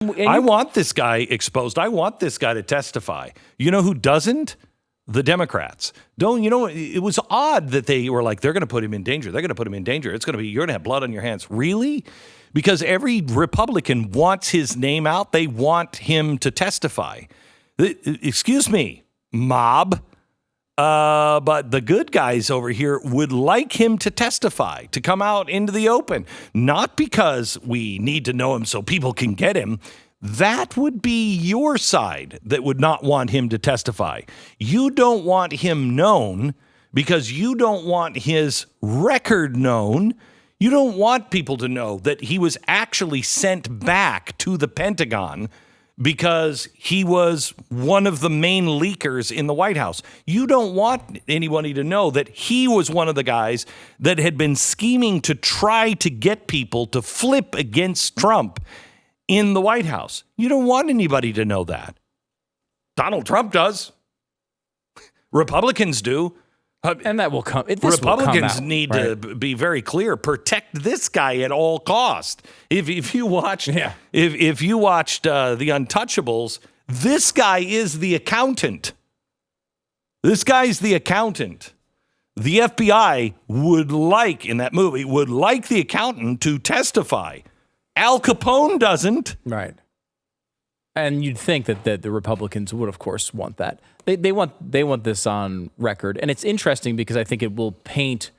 I want this guy exposed. I want this guy to testify. You know who doesn't? The Democrats. It was odd that they were like, they're going to put him in danger. They're going to put him in danger. You're going to have blood on your hands. Really? Because every Republican wants his name out. They want him to testify. Excuse me, mob. But the good guys over here would like him to testify, to come out into the open, not because we need to know him so people can get him. That would be your side that would not want him to testify. You don't want him known because you don't want his record known. You don't want people to know that he was actually sent back to the Pentagon because he was one of the main leakers in the White House. You don't want anybody to know that he was one of the guys that had been scheming to try to get people to flip against Trump in the White House. You don't want anybody to know that. Donald Trump does. Republicans do. And that will come. Republicans need to be very clear. Protect this guy at all cost. If you watched, if you watched The Untouchables, this guy is the accountant. This guy's the accountant. The FBI would like the accountant to testify. Al Capone doesn't. Right. And you'd think that the Republicans would, of course, want that. They want this on record. And it's interesting because I think it will paint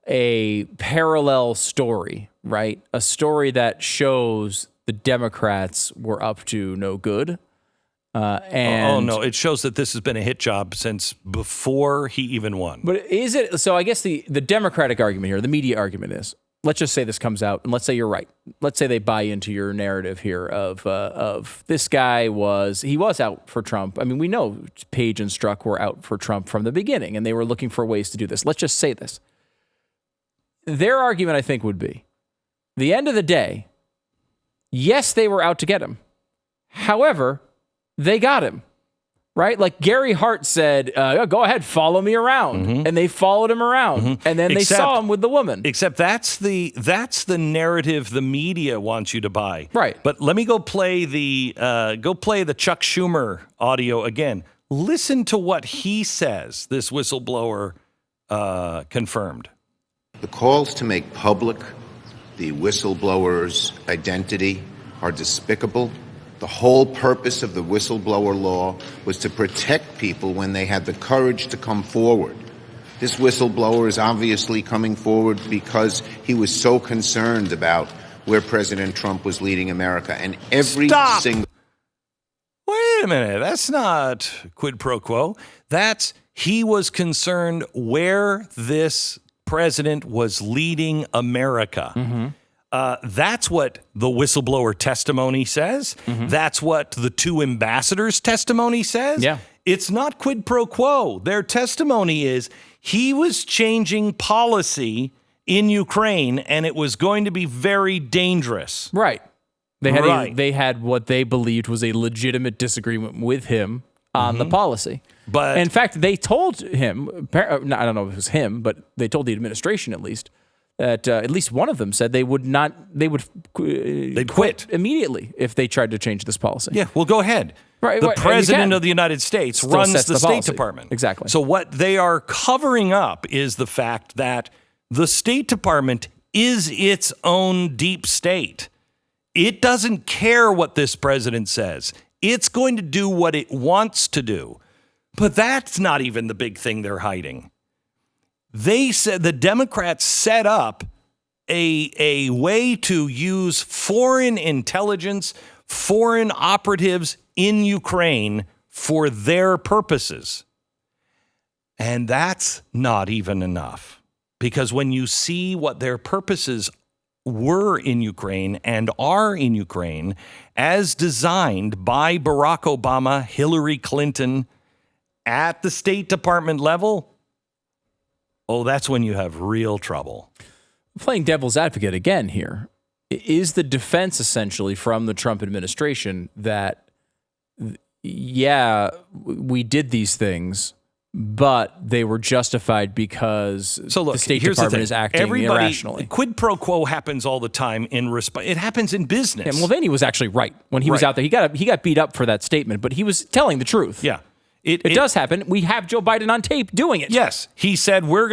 a parallel story, right? A story that shows the Democrats were up to no good. It shows that this has been a hit job since before he even won. But is it? So I guess the Democratic argument here, the media argument is, let's just say this comes out, and let's say you're right. Let's say they buy into your narrative here of this guy was out for Trump. I mean, we know Page and Strzok were out for Trump from the beginning, and they were looking for ways to do this. Let's just say this. Their argument, I think, would be, the end of the day, yes, they were out to get him. However, they got him. Right? Like Gary Hart said, go ahead, follow me around. Mm-hmm. And they followed him around. Mm-hmm. And then they saw him with the woman. Except that's the narrative the media wants you to buy. Right. But let me go play the Chuck Schumer audio again. Listen to what he says, this whistleblower confirmed. The calls to make public the whistleblower's identity are despicable. The whole purpose of the whistleblower law was to protect people when they had the courage to come forward. This whistleblower is obviously coming forward because he was so concerned about where President Trump was leading America. And every single... Wait a minute. That's not quid pro quo. He was concerned where this president was leading America. Mm-hmm. That's what the whistleblower testimony says. Mm-hmm. That's what the two ambassadors' testimony says. Yeah. It's not quid pro quo. Their testimony is he was changing policy in Ukraine, and it was going to be very dangerous. Right. They had what they believed was a legitimate disagreement with him on the policy. But in fact, they told him, I don't know if it was him, but they told the administration at least, that at least one of them said they'd quit immediately if they tried to change this policy. Yeah, well, go ahead. Right, the president of the United States still runs the State Department. Exactly. So what they are covering up is the fact that the State Department is its own deep state. It doesn't care what this president says. It's going to do what it wants to do. But that's not even the big thing they're hiding. They said the Democrats set up a way to use foreign intelligence, foreign operatives in Ukraine for their purposes. And that's not even enough. Because when you see what their purposes were in Ukraine and are in Ukraine, as designed by Barack Obama, Hillary Clinton, at the State Department level, that's when you have real trouble. Playing devil's advocate again here, is the defense essentially from the Trump administration that, yeah, we did these things, but they were justified because look, the State here's Department the thing. is acting irrationally. Quid pro quo happens all the time it happens in business. And Mulvaney was actually right when he was out there. He got beat up for that statement, but he was telling the truth. Yeah. It does happen. We have Joe Biden on tape doing it. Yes. He said, we're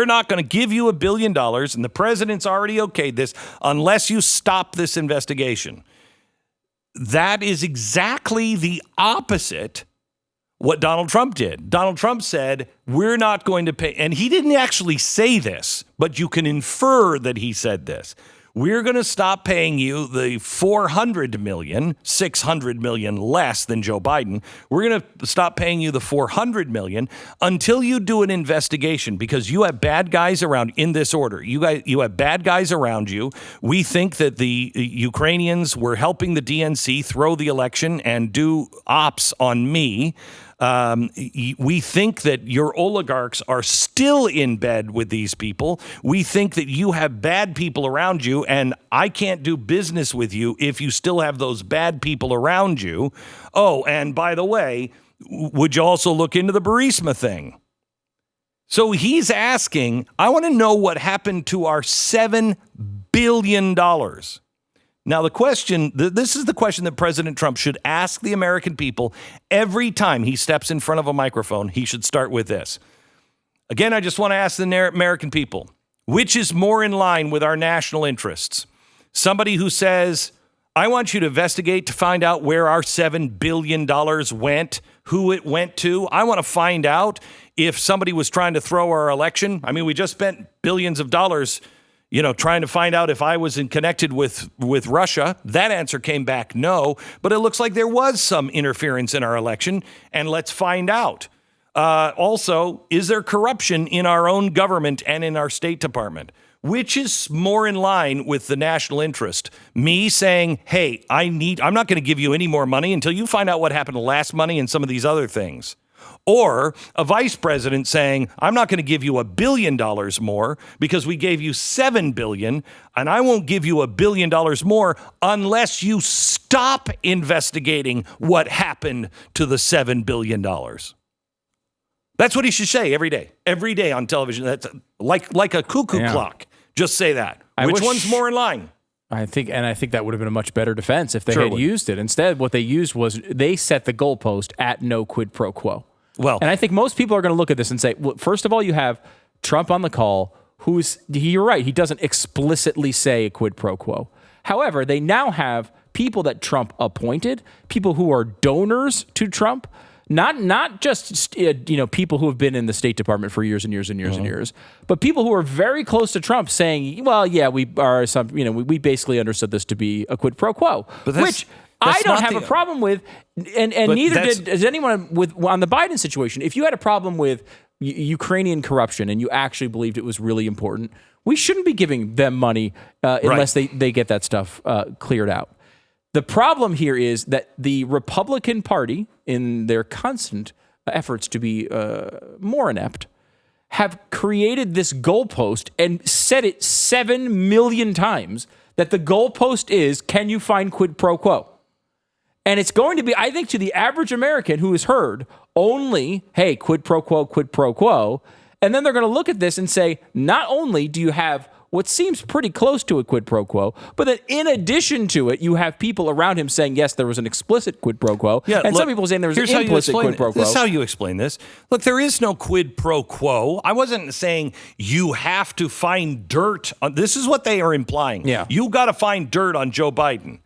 not going to give you $1 billion, and the president's already okayed this, unless you stop this investigation. That is exactly the opposite what Donald Trump did. Donald Trump said, we're not going to pay, and he didn't actually say this, but you can infer that he said this. We're going to stop paying you the $400 million, $600 million less than Joe Biden. We're going to stop paying you the $400 million until you do an investigation, because you have bad guys around in this order. You have bad guys around you. We think that the Ukrainians were helping the DNC throw the election and do ops on me. We think that your oligarchs are still in bed with these people. We think that you have bad people around you, and I can't do business with you if you still have those bad people around you. Oh, and by the way, would you also look into the Burisma thing? So he's asking, I want to know what happened to our $7 billion. Now, the question, this is the question that President Trump should ask the American people every time he steps in front of a microphone. He should start with this. Again, I just want to ask the American people, which is more in line with our national interests? Somebody who says, I want you to investigate to find out where our $7 billion went, who it went to. I want to find out if somebody was trying to throw our election. I mean, we just spent billions of dollars trying to find out if I was connected with Russia. That answer came back no, but it looks like there was some interference in our election, and let's find out. Also, is there corruption in our own government and in our State Department? Which is more in line with the national interest? Me saying, hey, I'm not going to give you any more money until you find out what happened to last money and some of these other things. Or a vice president saying, I'm not going to give you $1 billion more because we gave you $7 billion, and I won't give you $1 billion more unless you stop investigating what happened to the $7 billion. That's what he should say every day on television. That's like a cuckoo clock. Just say that. Which one's more in line? I think that would have been a much better defense if they had used it. Instead, what they used was they set the goalpost at no quid pro quo. Well, and I think most people are going to look at this and say, well, first of all, you have Trump on the call, you're right, he doesn't explicitly say a quid pro quo. However, they now have people that Trump appointed, people who are donors to Trump, not just people who have been in the State Department for years and years and years and years, but people who are very close to Trump saying, well, yeah, we we basically understood this to be a quid pro quo, which I don't have a problem with, and neither does anyone on the Biden situation. If you had a problem with Ukrainian corruption and you actually believed it was really important, we shouldn't be giving them money unless they get that stuff cleared out. The problem here is that the Republican Party, in their constant efforts to be more inept, have created this goalpost and said it 7 million times that the goalpost is, can you find quid pro quo? And it's going to be, I think, to the average American who has heard only, hey, quid pro quo, and then they're going to look at this and say, not only do you have what seems pretty close to a quid pro quo, but that in addition to it, you have people around him saying, yes, there was an explicit quid pro quo, some people saying there was an implicit quid pro quo. This is how you explain this. Look, there is no quid pro quo. I wasn't saying you have to find dirt. This is what they are implying. Yeah. You got to find dirt on Joe Biden.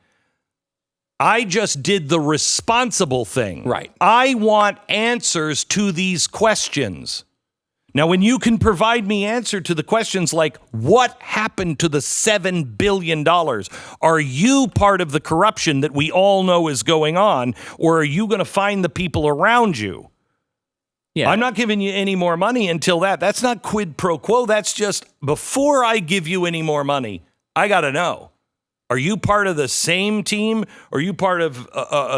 I just did the responsible thing. Right. I want answers to these questions. Now, when you can provide me answer to the questions like, what happened to the $7 billion? Are you part of the corruption that we all know is going on? Or are you going to find the people around you? Yeah. I'm not giving you any more money until that. That's not quid pro quo. That's just before I give you any more money, I got to know. Are you part of the same team? Are you part of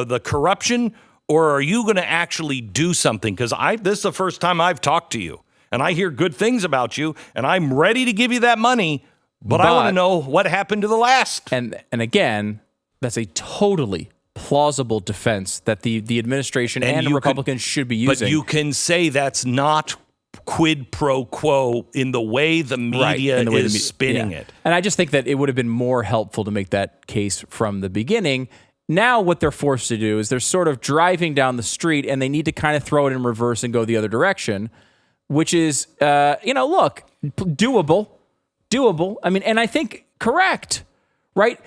the corruption? Or are you going to actually do something? Because this is the first time I've talked to you. And I hear good things about you, and I'm ready to give you that money, but I want to know what happened to the last. And again, that's a totally plausible defense that the administration and the Republicans should be using. But you can say that's not quid pro quo in the way the media is spinning it. And I just think that it would have been more helpful to make that case from the beginning. Now what they're forced to do is they're sort of driving down the street and they need to kind of throw it in reverse and go the other direction, which is, look, doable. I mean, and I think correct, right?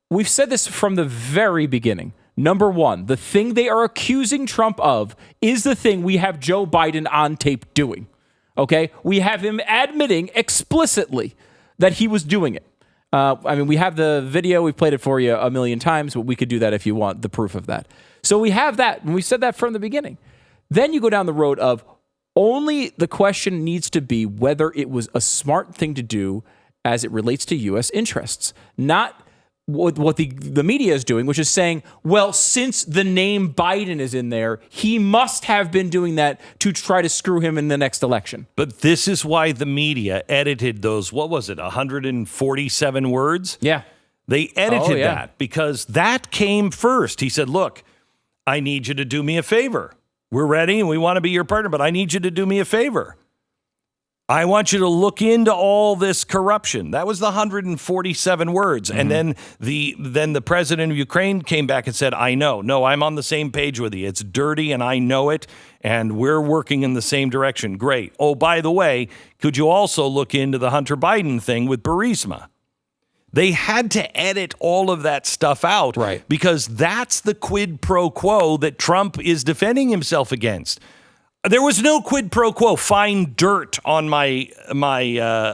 We've said this from the very beginning. Number one, the thing they are accusing Trump of is the thing we have Joe Biden on tape doing. Okay? We have him admitting explicitly that he was doing it. We have the video. We've played it for you a million times, but we could do that if you want the proof of that. So we have that, and we said that from the beginning. Then you go down the road of only the question needs to be whether it was a smart thing to do as it relates to U.S. interests, not what the media is doing, which is saying, well, since the name Biden is in there, he must have been doing that to try to screw him in the next election. But this is why the media edited those, 147 words? Yeah. They edited that because that came first. He said, look, I need you to do me a favor. We're ready and we want to be your partner, but I need you to do me a favor. I want you to look into all this corruption. That was the 147 words. Mm-hmm. And then the president of Ukraine came back and said, I know. No, I'm on the same page with you. It's dirty and I know it. And we're working in the same direction. Great. Oh, by the way, could you also look into the Hunter Biden thing with Burisma? They had to edit all of that stuff out. Right. Because that's the quid pro quo that Trump is defending himself against. There was no quid pro quo. Find dirt on my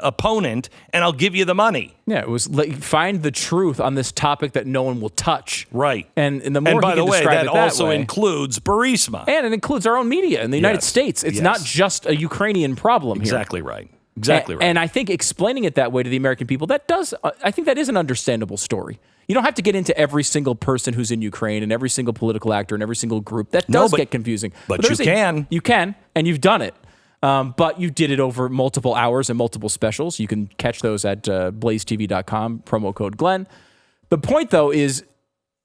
opponent, and I'll give you the money. Yeah, it was like, find the truth on this topic that no one will touch. Right. And the more, and by he can the way, describe that it that also way, includes Burisma, and it includes our own media in the United States. It's not just a Ukrainian problem here. Exactly right. Exactly right. And I think explaining it that way to the American people, I think that is an understandable story. You don't have to get into every single person who's in Ukraine and every single political actor and every single group. That does get confusing. But you can. You can, and you've done it. But you did it over multiple hours and multiple specials. You can catch those at blazetv.com, promo code Glenn. The point, though, is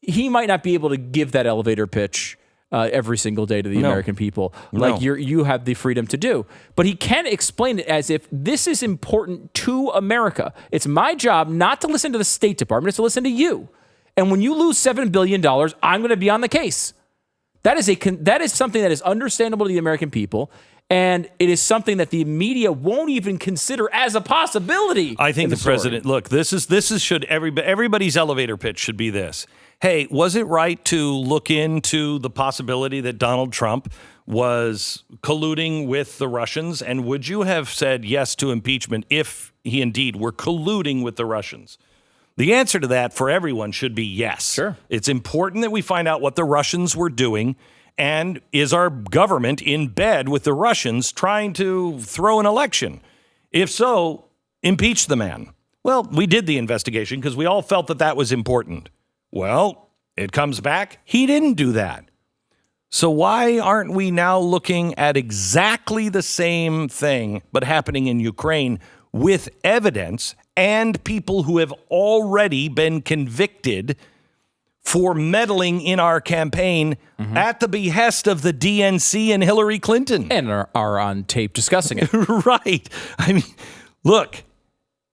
he might not be able to give that elevator pitch every single day to the American people like you have the freedom to do. But he can explain it as if this is important to America. It's my job not to listen to the State Department, it's to listen to you. And when you lose $7 billion, I'm going to be on the case. That is something that is understandable to the American people. And it is something that the media won't even consider as a possibility. I think the president, look, this is should everybody's elevator pitch should be this. Hey, was it right to look into the possibility that Donald Trump was colluding with the Russians? And would you have said yes to impeachment if he indeed were colluding with the Russians? The answer to that for everyone should be yes. Sure. It's important that we find out what the Russians were doing. And is our government in bed with the Russians trying to throw an election? If so, impeach the man. Well, we did the investigation because we all felt that that was important. Well, it comes back. He didn't do that. So why aren't we now looking at exactly the same thing, but happening in Ukraine with evidence and people who have already been convicted for meddling in our campaign at the behest of the DNC and Hillary Clinton? And are on tape discussing it. Right. I mean, look,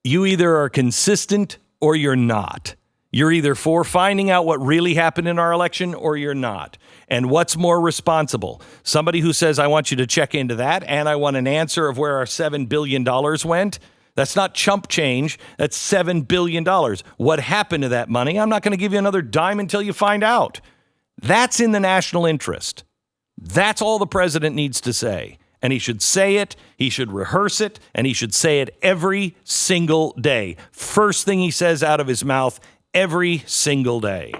you either are consistent or you're not. You're either for finding out what really happened in our election or you're not. And what's more responsible? Somebody who says, I want you to check into that and I want an answer of where our $7 billion went. That's not chump change. That's $7 billion. What happened to that money? I'm not going to give you another dime until you find out. That's in the national interest. That's all the president needs to say. And he should say it, he should rehearse it, and he should say it every single day. First thing he says out of his mouth every single day.